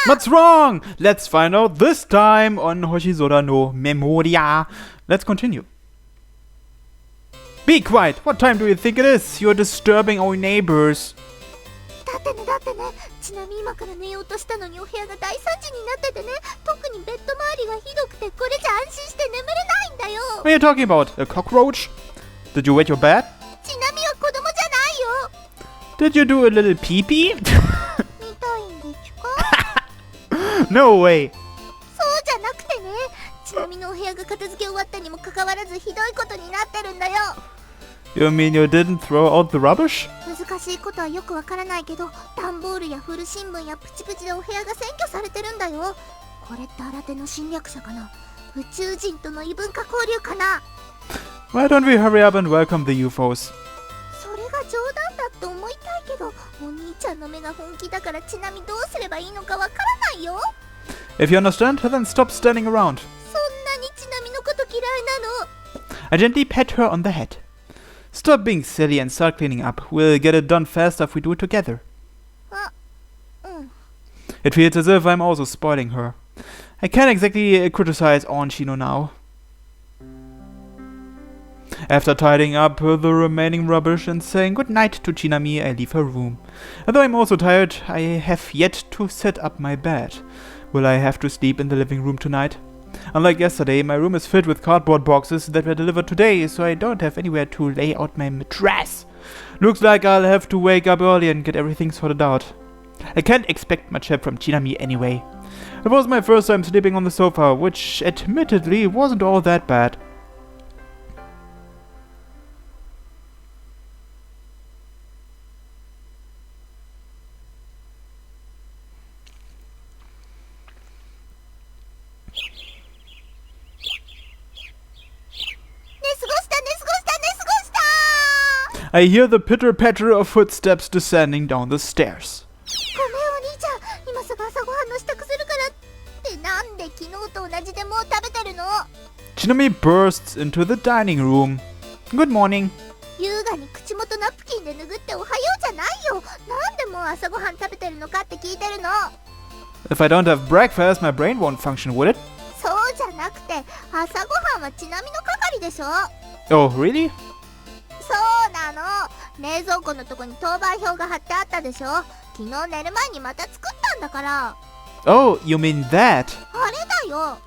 What's wrong? Let's find out this time on Hoshizora no Memoria. Let's continue. Be quiet! What time do you think it is? You're disturbing our neighbors. だってね、ちなみに今から寝ようとしたのにお部屋が大惨事になっててね、特にベッド周りがひどくてこれじゃ安心して眠れないんだよ。 What are you talking about? A cockroach? Did you wet your bed? ちなみは子供じゃないよ。 Did you do a little pee-pee? 見たいんでちゅか No way! そうじゃなくてね、ちなみのお部屋が片付け終わったにもかかわらずひどいことになってるんだよ。 You mean you didn't throw out the rubbish? 難しいことはよくわからないけど、段ボールや古新聞やプチプチでお部屋が占拠されてるんだよ。これって新手の侵略者かな、宇宙人との異文化交流かな。 Why don't we hurry up and welcome the UFOs? それが冗談だって思いたいけど、お兄ちゃんの目が本気だからちなみどうすればいいのかわからないよ。 If you understand, then stop standing around. そんなにちなみのこと嫌いなの。 I gently pat her on the head. Stop being silly and start cleaning up. We'll get it done faster if we do it together. あ、うん。 It feels as if I'm also spoiling her. I can't exactly criticize Onii-chan now. After tidying up the remaining rubbish and saying goodnight to Chinami, I leave her room. Although I'm also tired, I have yet to set up my bed. Will I have to sleep in the living room tonight? Unlike yesterday, my room is filled with cardboard boxes that were delivered today, so I don't have anywhere to lay out my mattress. Looks like I'll have to wake up early and get everything sorted out. I can't expect much help from Chinami anyway. It was my first time sleeping on the sofa, which admittedly wasn't all that bad. I hear the pitter-patter of footsteps descending down the stairs. ごめんお兄ちゃん、今すぐ朝ごはんの支度するからってなんで昨日と同じでもう食べてるの。 Chinami bursts into the dining room. Good morning. 優雅に口元ナプキンで拭っておはようじゃないよ。なんでもう朝ごはん食べてるのかって聞いてるの。 If I don't have breakfast, my brain won't function, would it? そうじゃなくて、朝ごはんはちなみの係でしょ。 Oh, really? そうなの。冷蔵庫のとこに当番表が貼ってあったでしょ。昨日寝る前にまた作ったんだから。 Oh, you mean that? あれだよ。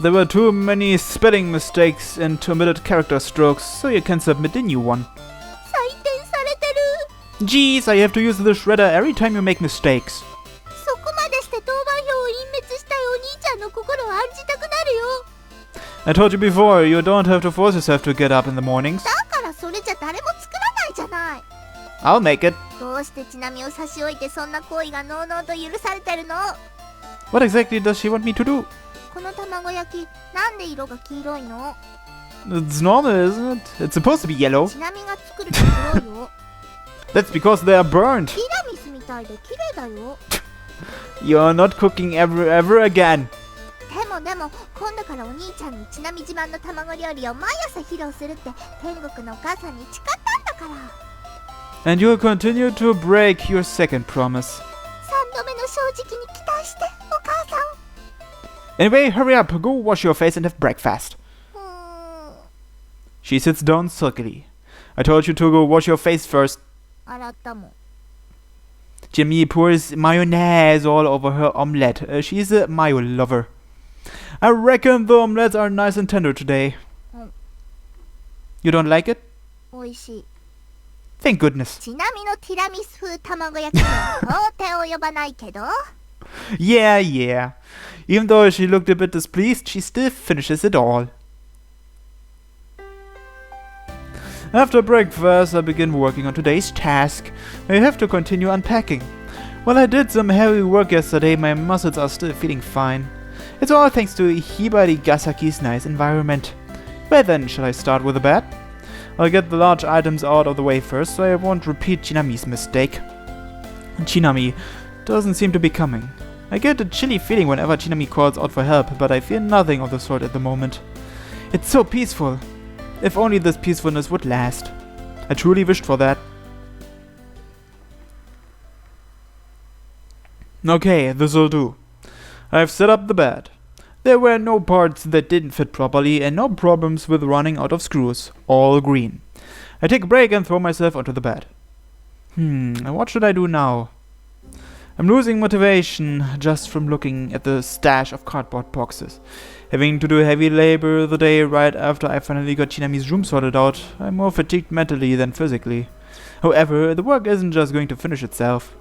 There were too many spelling mistakes and omitted character strokes, so you can submit a new one. 採点されてる。 Geez, I have to use the shredder every time you make mistakes. そこまでして当番表を隠滅したいお兄ちゃんの心を案じたくなるよ。 I told you before, you don't have to force yourself to get up in the mornings. だからそれじゃ誰も作らないじゃない。 I'll make it. どうしてちなみを差し置いてそんな行為がのうのうと許されてるの。 What exactly does she want me to do? この卵焼き、なんで色が黄色いの。 It's normal, isn't it? It's supposed to be yellow. ちなみが作ると黒いよ。 That's because they are burnt. ティラミスみたいで綺麗だよ。 You're not cooking ever again. でも今度からお兄ちゃんにちなみ自慢の卵料理を毎朝披露するって天国のお母さんに誓ったんだから。 And you'll continue to break your second promise. 3度目の正直に期待してお母さん。 Anyway, hurry up, go wash your face and have breakfast. She sits down sulkily. I told you to go wash your face first. 洗ったもん。 Jimmy pours mayonnaise all over her omelette. She's a mayo lover. I reckon the omelettes are nice and tender today. You don't like it? おいしい。 Thank goodness. ちなみのティラミス風卵焼きは到底及ばないけど。 Yeah. Even though she looked a bit displeased, she still finishes it all. After breakfast, I begin working on today's task. I have to continue unpacking. While I did some heavy work yesterday, my muscles are still feeling fine. It's all thanks to Hibari Gasaki's nice environment. Where then shall I start with the bed? I'll get the large items out of the way first, so I won't repeat Chinami's mistake. Chinami doesn't seem to be coming. I get a chilly feeling whenever Chinami calls out for help, but I feel nothing of the sort at the moment. It's so peaceful. If only this peacefulness would last. I truly wished for that. Okay, this'll do. I've set up the bed. There were no parts that didn't fit properly and no problems with running out of screws. All green. I take a break and throw myself onto the bed. What should I do now? I'm losing motivation just from looking at the stash of cardboard boxes. Having to do heavy labor the day right after I finally got Chinami's room sorted out, I'm more fatigued mentally than physically. However, the work isn't just going to finish itself.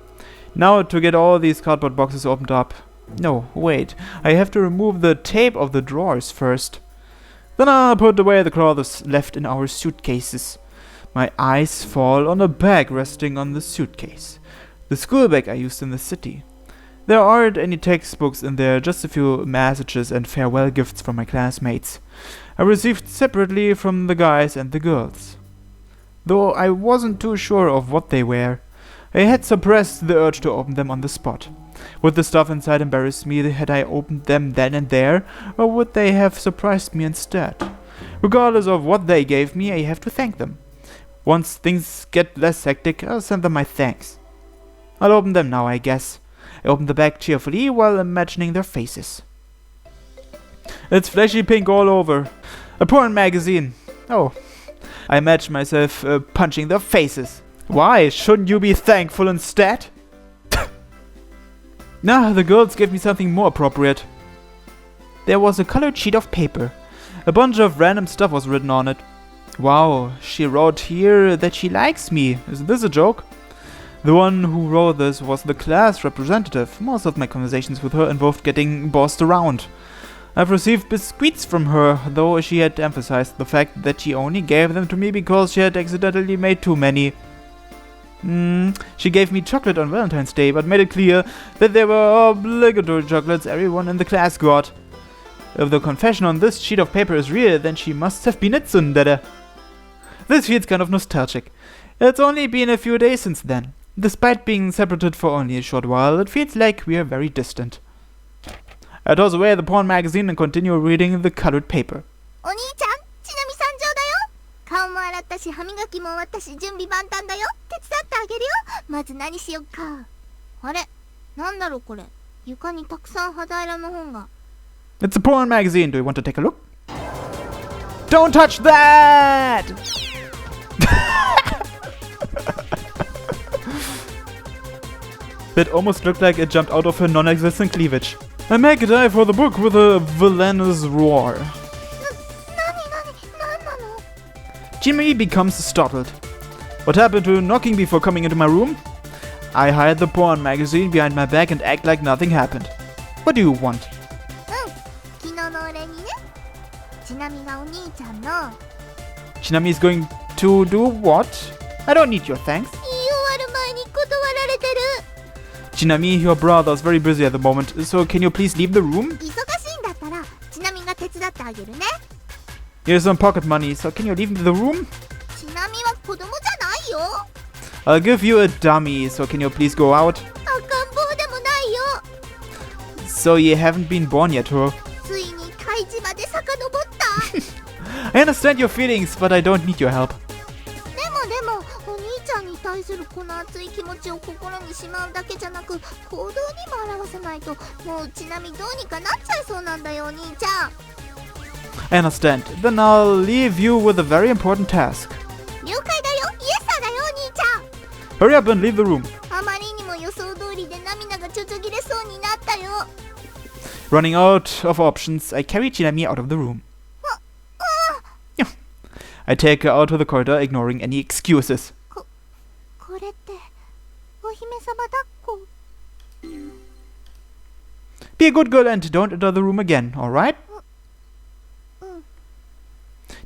Now to get all these cardboard boxes opened up. No, wait, I have to remove the tape of the drawers first. Then I'll put away the clothes left in our suitcases. My eyes fall on a bag resting on the suitcase. The school bag I used in the city. There aren't any textbooks in there, just a few messages and farewell gifts from my classmates. I received separately from the guys and the girls. Though I wasn't too sure of what they were. I had suppressed the urge to open them on the spot. Would the stuff inside embarrass me had I opened them then and there, or would they have surprised me instead? Regardless of what they gave me, I have to thank them. Once things get less hectic, I'll send them my thanks. I'll open them now, I guess. I open the bag cheerfully while imagining their faces. It's flashy pink all over. A porn magazine. Oh. I imagine myself punching their faces. Why? Shouldn't you be thankful instead? Nah, the girls gave me something more appropriate. There was a colored sheet of paper. A bunch of random stuff was written on it. Wow, she wrote here that she likes me. Isn't this a joke? The one who wrote this was the class representative. Most of my conversations with her involved getting bossed around. I've received biscuits from her, though she had emphasized the fact that she only gave them to me because she had accidentally made too many. She gave me chocolate on Valentine's Day, but made it clear that they were obligatory chocolates everyone in the class got. If the confession on this sheet of paper is real, then she must have been a tsundere. This feels kind of nostalgic. It's only been a few days since then. Despite being separated for only a short while, it feels like we are very distant. I toss away the porn magazine and continue reading the colored paper. Onii-chan, ちなみ参上だよ。顔も洗ったし、歯磨きも終わったし、準備万端だよ。手伝ってあげるよ。まず何しよっか。あれ、なんだろうこれ。床にたくさん肌色の本が。It's a porn magazine. Do you want to take a look? Don't touch that! That almost looked like it jumped out of her non-existent cleavage. I make a dive for the book with a villainous roar. Jimmy becomes startled. What happened to knocking before coming into my room? I hide the porn magazine behind my back and act like nothing happened. What do you want? 昨日のお礼にね。ちなみがお兄ちゃんの。Chinami is going to do what? I don't need your thanks. 言い終わる前に断られてる。Chinami, your brother is very busy at the moment, so can you please leave the room? 忙しいんだったら、ちなみが手伝ってあげるね。Here's some pocket money, so can you leave the room? ちなみは子供じゃないよ。I'll give you a dummy, so can you please go out? 赤ん坊でもないよ。So you haven't been born yet, huh? ついに開示まで遡った。I understand your feelings, but I don't need your help. でも、お兄ちゃんに対するこの熱い気持ちを心にしまうだけじゃなく、行動にも表さないと、もうちなみどうにかなっちゃいそうなんだよ、お兄ちゃん。I understand. Then I'll leave you with a very important task. 了解だよ、イエスだよ、お兄ちゃん。Hurry up and leave the room. あまりにも予想通りで涙がちょちょぎれそうになったよ。Running out of options, I carry Chinami out of the room. I take her out to the corridor, ignoring any excuses. これって、お姫様抱っこ。Be a good girl and don't enter the room again, alright?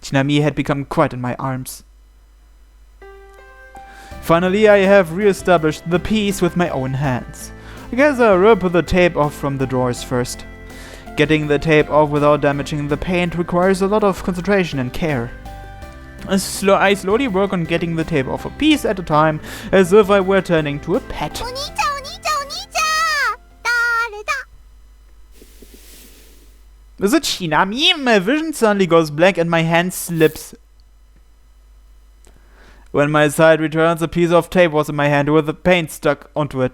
Chinami had become quiet in my arms. Finally, I have re-established the peace with my own hands. I guess I'll rip the tape off from the drawers first. Getting the tape off without damaging the paint requires a lot of concentration and care. I slowly work on getting the tape off a piece at a time, as if I were turning to a pet. お兄ちゃん、お兄ちゃん、お兄ちゃん。誰だ？ Is it Chinami? My vision suddenly goes blank and my hand slips. When my sight returns, a piece of tape was in my hand with the paint stuck onto it.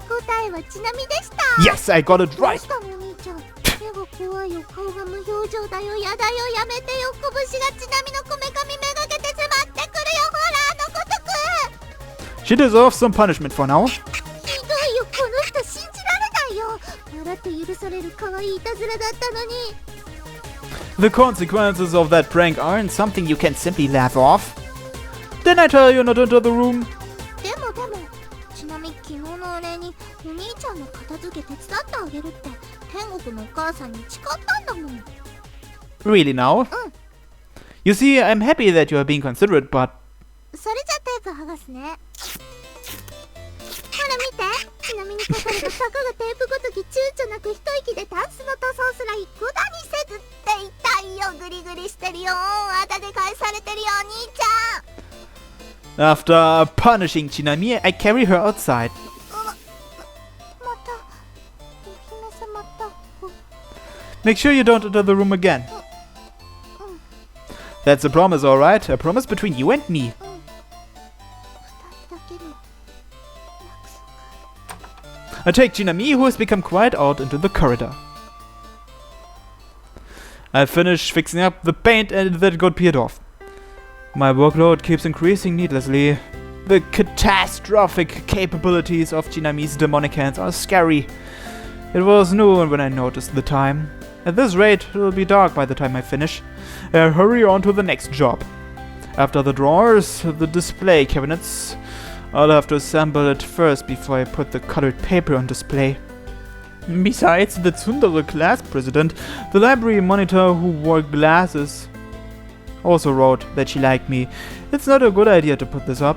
こ答えはちなみでした。 Yes, I got it どう right. したのお兄ちゃん。目が怖いよ、顔が無表情だよ、やだよ、やめてよ、拳がちなみのこめかみめがけて迫ってくるよ、ほらあのごとく。 She deserves some punishment for now. ひどいよ、この人信じられないよ。笑って許される可愛いいたずらだったのに。 The consequences of that prank aren't something you can simply laugh off. Didn't I tell you not to enter the room? でもちなみに昨日のお礼にお兄ちゃんの片付け手伝ってあげるって天国のお母さんに誓ったんだもん。 Really now? You see, I'm happy that you are being considerate, but それじゃテープ剥がすね。ほら見て、ちなみに書かれた坂がテープごとき躊躇なく一息でタンスの塗装すら一個だにせずって痛いよ、グリグリしてるよ、あだで返されてるよお兄ちゃん。 after punishing Chinami, I carry her outside. またお姫様だ。 Make sure you don't enter the room again. That's a promise, alright? A promise between you and me. 二人だけの約束。 I take Chinami, who has become quiet, out into the corridor. I finish fixing up the paint and that got peeled off. My workload keeps increasing needlessly. The catastrophic capabilities of Chinami's demonic hands are scary. It was noon when I noticed the time. At this rate, it will be dark by the time I finish. I hurry on to the next job. After the drawers, the display cabinets. I'll have to assemble it first before I put the colored paper on display. Besides the Tsundere class president, the library monitor who wore glasses also wrote that she liked me. It's not a good idea to put this up.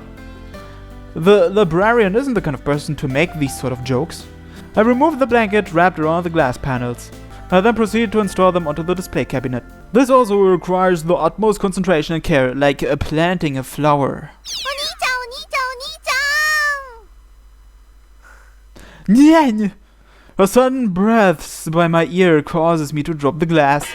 The librarian isn't the kind of person to make these sort of jokes. I remove the blanket wrapped around the glass panels. I then proceed to install them onto the display cabinet. This also requires the utmost concentration and care, like planting a flower. お兄ちゃんお兄ちゃんお兄ちゃん。 Nyan! A sudden breath by my ear causes me to drop the glass.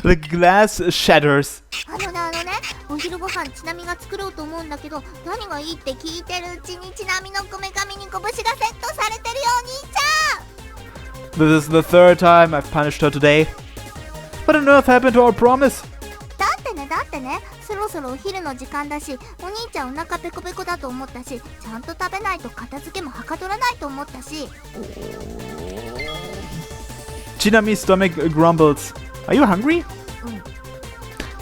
The glass shatters. あのね、お昼ご飯ちなみが作ろうと思うんだけど、何がいいって聞いてるうちにちなみのこめかみに拳がセットされてるよお兄ちゃん。 This is the third time I've punished her today. What on earth happened to our promise? だってね、そろそろお昼の時間だし、お兄ちゃんお腹ペコペコだと思ったし、ちゃんと食べないと片付けもはかどらないと思ったし。 Chinami's stomach grumbles. Are you hungry?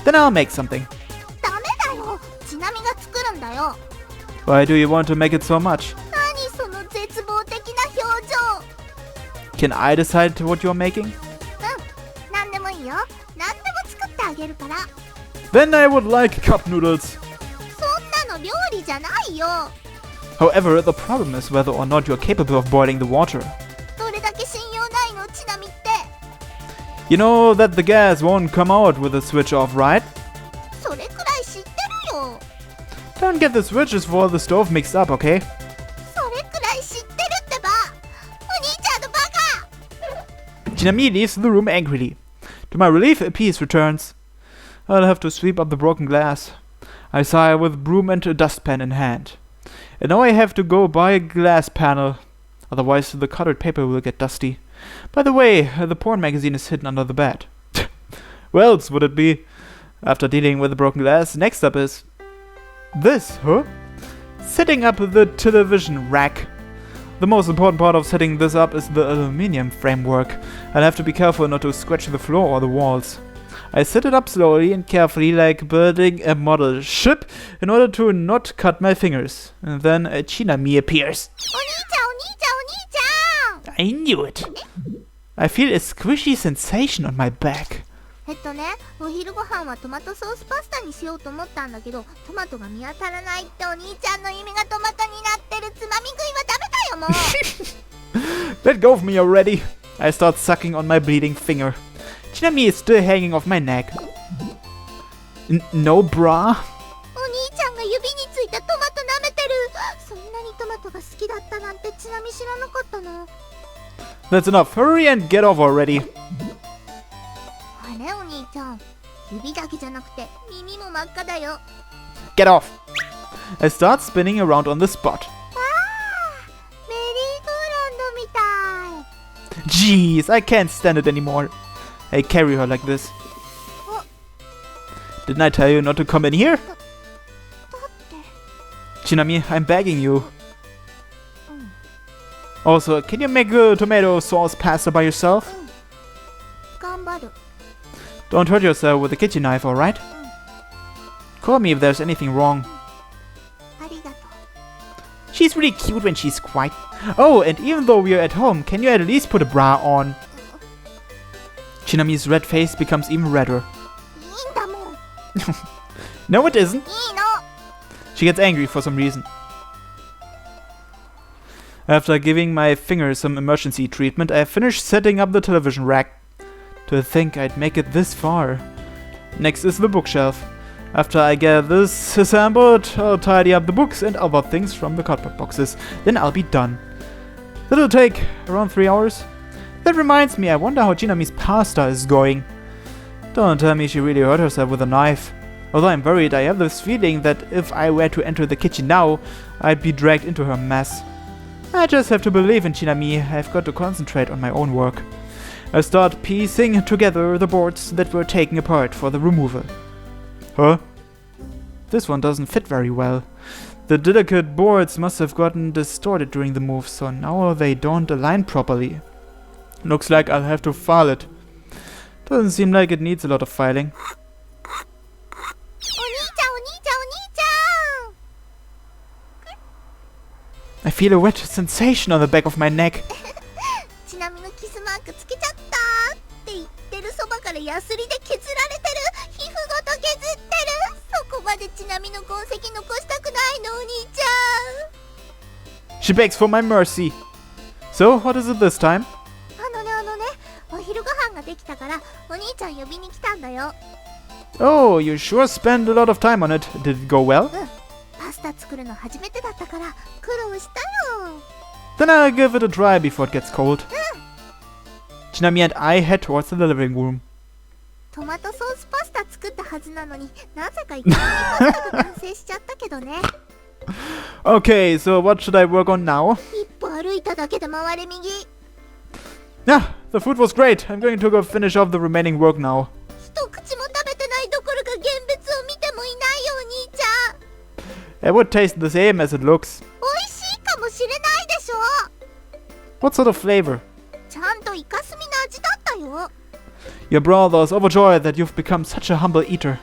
Then I'll make something. ダメだよ、ちなみが作るんだよ。 Why do you want to make it so much? 何その絶望的な表情。 Can I decide what you're making? なんでもいいよ、なんでも作ってあげるから。 Then I would like cup noodles. そんなの料理じゃないよ。 However, the problem is whether or not you're capable of boiling the water. どれだけ信用ないのちなみって。 You know that the gas won't come out with the switch off, right? それくらい知ってるよ。 Don't get the switches for the stove mixed up, okay? それくらい知ってるってば。お兄ちゃんのバカ。 Chinami leaves the room angrily. To my relief, peace returns. I'll have to sweep up the broken glass. I sigh with broom and a dustpan in hand. And now I have to go buy a glass panel. Otherwise, the colored paper will get dusty. By the way, the porn magazine is hidden under the bed. Where else would it be? After dealing with the broken glass, next up is this, huh? Setting up the television rack. The most important part of setting this up is the aluminium framework. I'll have to be careful not to scratch the floor or the walls. I set it up slowly and carefully, like building a model ship, in order to not cut my fingers. And then Chinami appears. お兄ちゃんお兄ちゃんお兄ちゃん。 I knew it. I feel a squishy sensation on my back. お昼ご飯はトマトソースパスタにしようと思ったんだけど、トマトが見当たらないってお兄ちゃんの意味がトマトになってる。つまみ食いはダメだよもう。 Let go of me already. I start sucking on my bleeding finger. Chinami is still hanging off my neck. No bra? お兄ちゃんが指についたトマト舐めてる。そんなにトマトが好きだったなんてちなみ知らなかったな。 That's enough. Hurry and get off already. あれお兄ちゃん、指だけじゃなくて耳も真っ赤だよ。 Get off. I start spinning around on the spot. Jeez, I can't stand it anymore. I carry her like this. Didn't I tell you not to come in here? Chinami, I'm begging you. Also, can you make a tomato sauce pasta by yourself? Don't hurt yourself with the kitchen knife, alright? Call me if there's anything wrong. She's really cute when she's quiet. Oh, and even though we're at home, can you at least put a bra on? Chinami's red face becomes even redder. No, it isn't. She gets angry for some reason. After giving my finger some emergency treatment, I finished setting up the television rack. To think I'd make it this far. Next is the bookshelf. After I get this assembled, I'll tidy up the books and other things from the cardboard boxes. Then I'll be done. That'll take around 3 hours. That reminds me, I wonder how Chinami's pasta is going. Don't tell me she really hurt herself with a knife. Although I'm worried, I have this feeling that if I were to enter the kitchen now, I'd be dragged into her mess. I just have to believe in Chinami. I've got to concentrate on my own work. I start piecing together the boards that were taken apart for the removal. Huh? This one doesn't fit very well. The delicate boards must have gotten distorted during the move, so now they don't align properly. Looks like I'll have to file it. Doesn't seem like it needs a lot of filing. I feel a wet sensation on the back of my neck. She begs for my mercy. So, what is it this time? Oh, you sure spent a lot of time on it. Did it go well? Then I'll give it a try before it gets cold. Chinami and I head towards the living room. Okay, so what should I work on now? Yeah, the food was great. I'm going to go finish off the remaining work now. It would taste the same as it looks. What sort of flavor? Your brother's overjoyed that you've become such a humble eater.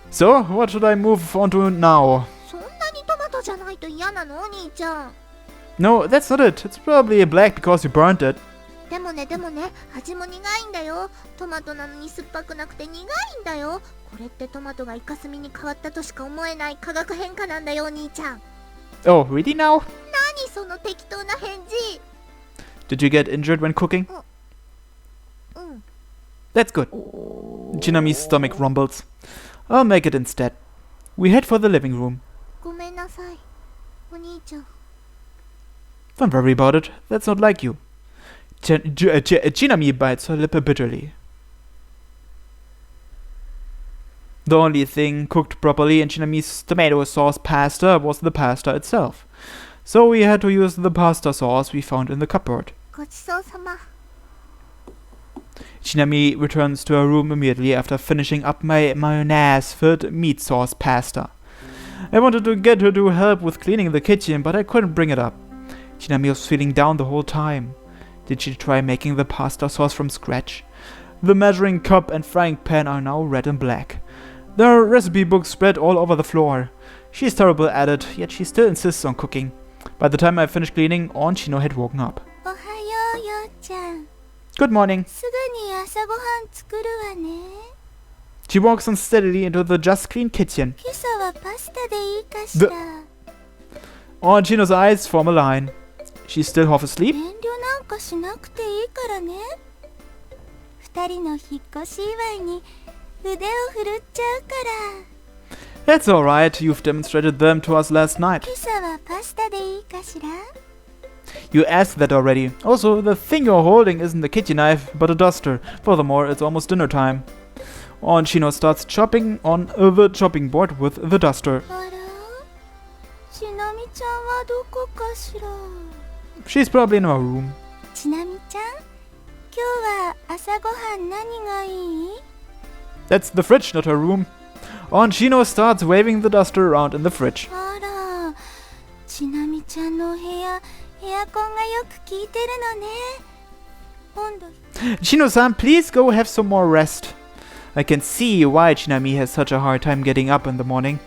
So, what should I move on to now? No, that's not it. It's probably black because you burnt it. Oh, really now? Did you get injured when cooking? That's good. Chinami's stomach rumbles. I'll make it instead. We head for the living room. Don't worry about it. That's not like you. Chinami bites her lip bitterly. The only thing cooked properly in Chinami's tomato sauce pasta was the pasta itself. So we had to use the pasta sauce we found in the cupboard. Chinami returns to her room immediately after finishing up my mayonnaise-filled meat sauce pasta. I wanted to get her to help with cleaning the kitchen, but I couldn't bring it up. Chinami was feeling down the whole time. Did she try making the pasta sauce from scratch? The measuring cup and frying pan are now red and black. There are recipe books spread all over the floor. She's terrible at it, yet she still insists on cooking. By the time I finished cleaning, Onii-chan had woken up. Good morning. She walks unsteadily into the just clean kitchen. Onii-chan's eyes form a line. She's still half asleep? That's alright, you've demonstrated them to us last night. You asked that already. Also, the thing you're holding isn't a kitchen knife, but a duster. Furthermore, it's almost dinner time. Onii-chan starts chopping on the chopping board with the duster. She's probably in her room. ちなみちゃん、今日は朝ごはん何がいい？ That's the fridge, not her room. Onshino starts waving the duster around in the fridge. あら、ちなみちゃんのお部屋、エアコンがよく効いてるのね。温度。Chino-san, please go have some more rest. I can see why Chinami has such a hard time getting up in the morning.